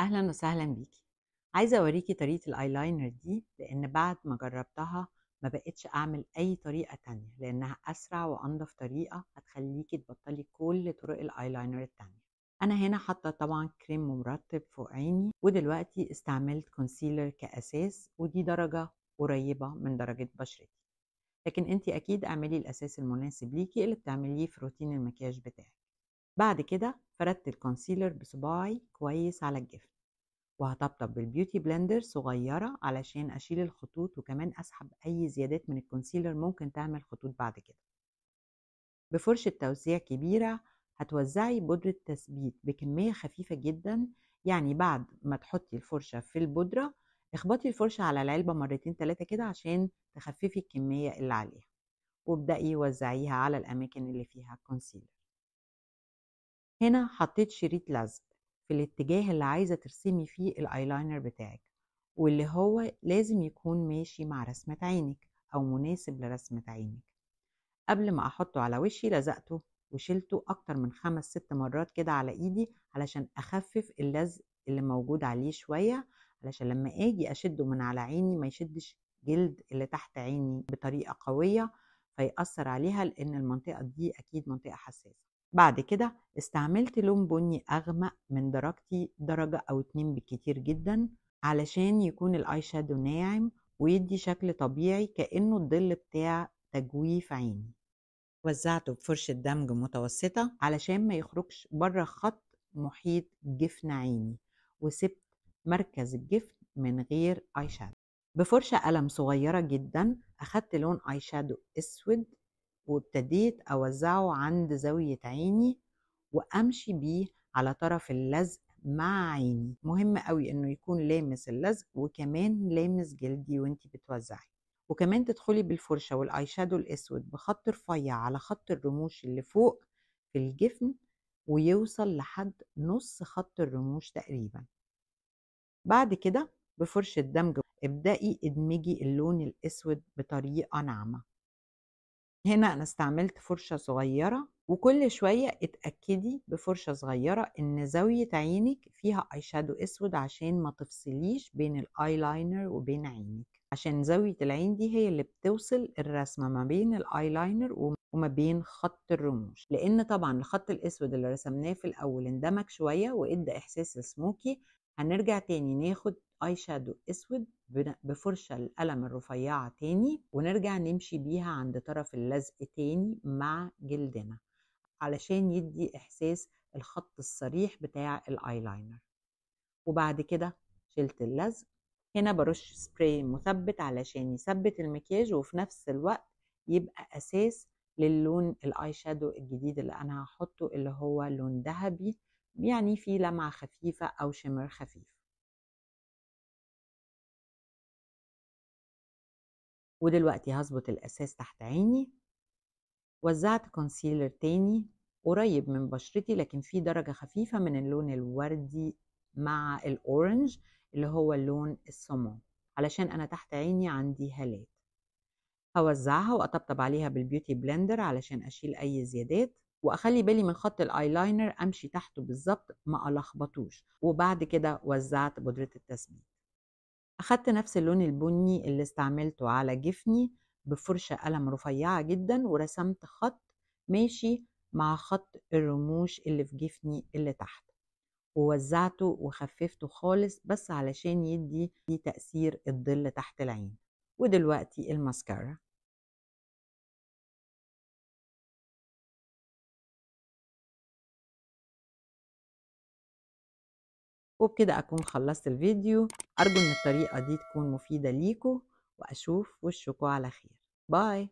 أهلا وسهلا بيكي. عايزة أوريكي طريقة الأيلاينر دي لأن بعد ما جربتها ما بقتش أعمل أي طريقة تانية لأنها أسرع وأنضف طريقة هتخليكي تبطلي كل طرق الأيلاينر التانية. أنا هنا حاطة طبعا كريم مرطب فوق عيني، ودلوقتي استعملت كونسيلر كأساس، ودي درجة قريبة من درجة بشرتي، لكن انتي أكيد اعملي الأساس المناسب ليكي اللي بتعمليه في روتين المكياج بتاعك. بعد كده فردت الكونسيلر بصباعي كويس على الجفن، وهطبطب بالبيوتي بلندر صغيرة علشان أشيل الخطوط وكمان أسحب أي زيادات من الكونسيلر ممكن تعمل خطوط بعد كده. بفرشة توزيع كبيرة هتوزعي بودرة تثبيت بكمية خفيفة جدا، يعني بعد ما تحطي الفرشة في البودرة اخبطي الفرشة على العلبة مرتين تلاتة كده عشان تخففي الكمية اللي عليها، وابدأي وزعيها على الأماكن اللي فيها كونسيلر. هنا حطيت شريط لزق في الاتجاه اللي عايزة ترسمي فيه الايلاينر بتاعك، واللي هو لازم يكون ماشي مع رسمة عينك أو مناسب لرسمة عينك. قبل ما أحطه على وشي لزقته وشيلته أكتر من 5 6 مرات كده على إيدي علشان أخفف اللزق اللي موجود عليه شوية، علشان لما أجي أشده من على عيني ما يشدش جلد اللي تحت عيني بطريقة قوية فيأثر عليها، لأن المنطقة دي أكيد منطقة حساسة. بعد كده استعملت لون بني أغمق من درجتي، درجة أو 2 بالكتير جدا، علشان يكون الاي شادو ناعم ويدي شكل طبيعي كأنه الظل بتاع تجويف عيني. وزعته بفرشة دمج متوسطة علشان ما يخرجش بره خط محيط جفن عيني، وسبت مركز الجفن من غير اي شادو. بفرشة قلم صغيرة جدا أخدت لون اي شادو اسود وابتديت أوزعه عند زاوية عيني وأمشي بيه على طرف اللزق مع عيني. مهم قوي إنه يكون لامس اللزق وكمان لامس جلدي وانتي بتوزعي، وكمان تدخلي بالفرشة والاي شادو الأسود بخط رفيع على خط الرموش اللي فوق في الجفن ويوصل لحد نص خط الرموش تقريبا. بعد كده بفرشة دمج ابدأي ادمجي اللون الأسود بطريقة ناعمة. هنا أنا استعملت فرشة صغيرة، وكل شوية اتأكدي بفرشة صغيرة إن زاوية عينك فيها اي شادو أسود عشان ما تفصليش بين الايلاينر وبين عينك، عشان زاوية العين دي هي اللي بتوصل الرسمة ما بين الايلاينر وما بين خط الرموش، لأن طبعا الخط الأسود اللي رسمناه في الأول اندمج شوية وإدى إحساس السموكي. هنرجع تاني ناخد اي شادو اسود بفرشة القلم الرفيعة تاني ونرجع نمشي بيها عند طرف اللزق تاني مع جلدنا علشان يدي احساس الخط الصريح بتاع الايلاينر. وبعد كده شلت اللزق. هنا برش سبراي مثبت علشان يثبت المكياج وفي نفس الوقت يبقى اساس للون الاي شادو الجديد اللي انا هحطه، اللي هو لون ذهبي يعني فيه لمعة خفيفة او شمر خفيف. ودلوقتي هظبط الأساس تحت عيني. وزعت كونسيلر تاني قريب من بشرتي لكن فيه درجة خفيفة من اللون الوردي مع الأورنج اللي هو اللون السمو، علشان أنا تحت عيني عندي هالات. هوزعها وأطبطب عليها بالبيوتي بلندر علشان أشيل أي زيادات، وأخلي بالي من خط الآيلاينر أمشي تحته بالظبط ما ألخبطوش. وبعد كده وزعت بودرة التثبيت. أخدت نفس اللون البني اللي استعملته على جفني بفرشة قلم رفيعة جدا ورسمت خط ماشي مع خط الرموش اللي في جفني اللي تحت، ووزعته وخففته خالص بس علشان يدي تأثير الظل تحت العين. ودلوقتي الماسكارا. وبكده أكون خلصت الفيديو. أرجو إن الطريقة دي تكون مفيدة ليكوا، وأشوف وشكوا على خير. باي.